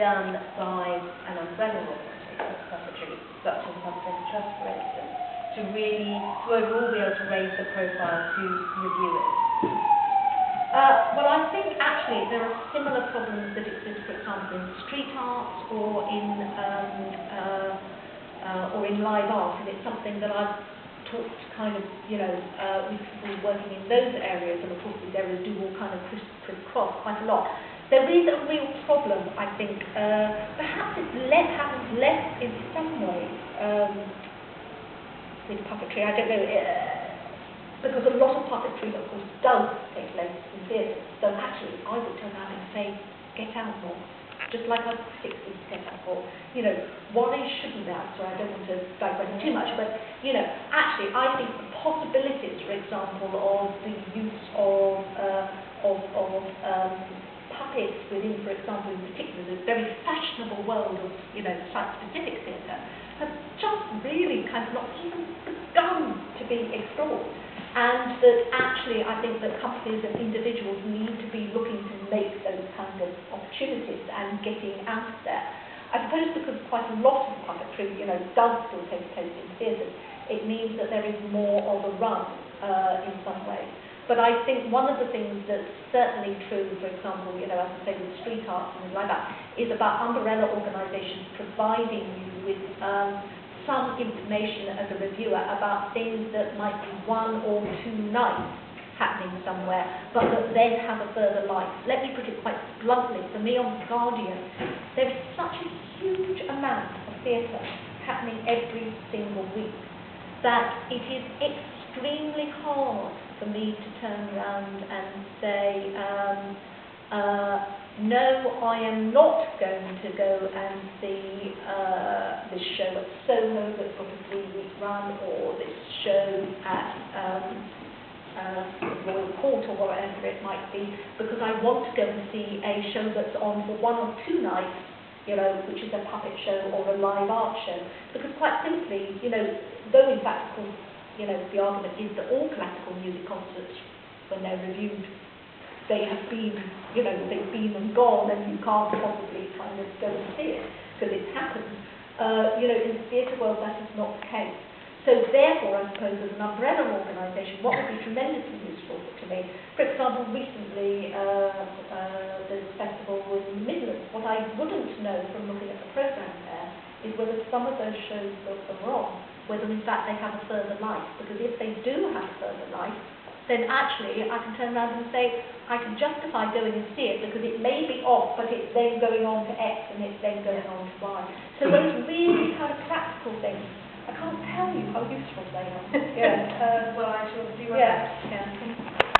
done by an umbrella organisation of puppetry, such as Puppetry Trust, for instance, to overall be able to raise the profile to reviewers? Well, I think actually there are similar problems that exist, for example, in street arts or in live art, and it's something that I've talked kind of, with people working in those areas, and of course these areas do all kind of crisscross quite a lot. There is a real problem, I think. Perhaps it happens less in some ways with puppetry. I don't know, because a lot of puppetry, of course, does take place in theatre. So actually, I would turn around and say, get out more. Just like our critics would get out more. Why shouldn't that? So I don't want to digress too much, but actually, I think the possibilities, for example, of the use of puppets within, for example, in particular, the very fashionable world of site-specific theatre, have just really kind of not even begun to be explored. And that actually, I think that companies and individuals need to be looking to make those kind of opportunities and getting out there. I suppose because quite a lot of puppetry, does still take place in theatres, it means that there is more of a run in some ways. But I think one of the things that's certainly true, for example, as I say, with street art and things like that, is about umbrella organisations providing you with some information as a reviewer about things that might be 1 or 2 nights happening somewhere, but that then have a further life. Let me put it quite bluntly. For me, on The Guardian, there is such a huge amount of theatre happening every single week that it is extremely hard for me to turn around and say, no, I am not going to go and see this show at Soho that's got a 3-week run, or this show at Royal Court or whatever it might be, because I want to go and see a show that's on for 1 or 2 nights, which is a puppet show or a live art show. Because quite simply, though in fact, of course, the argument is that all classical music concerts, when they're reviewed, they have been, they've been and gone, and you can't possibly kind of go and see it because it's happened. In the theatre world, that is not the case. So therefore, I suppose, as an umbrella organisation, what would be tremendously useful to me, for example, recently there's a festival in the Midlands. What I wouldn't know from looking at the programme there is whether some of those shows that are on, whether in fact they have a further life. Because if they do have a further life, then actually I can turn around and say, I can justify going and see it because it may be off, but it's then going on to X and it's then going on to Y. So those really kind of practical things, I can't tell you how useful they are. Well, I shall do my best. Yeah.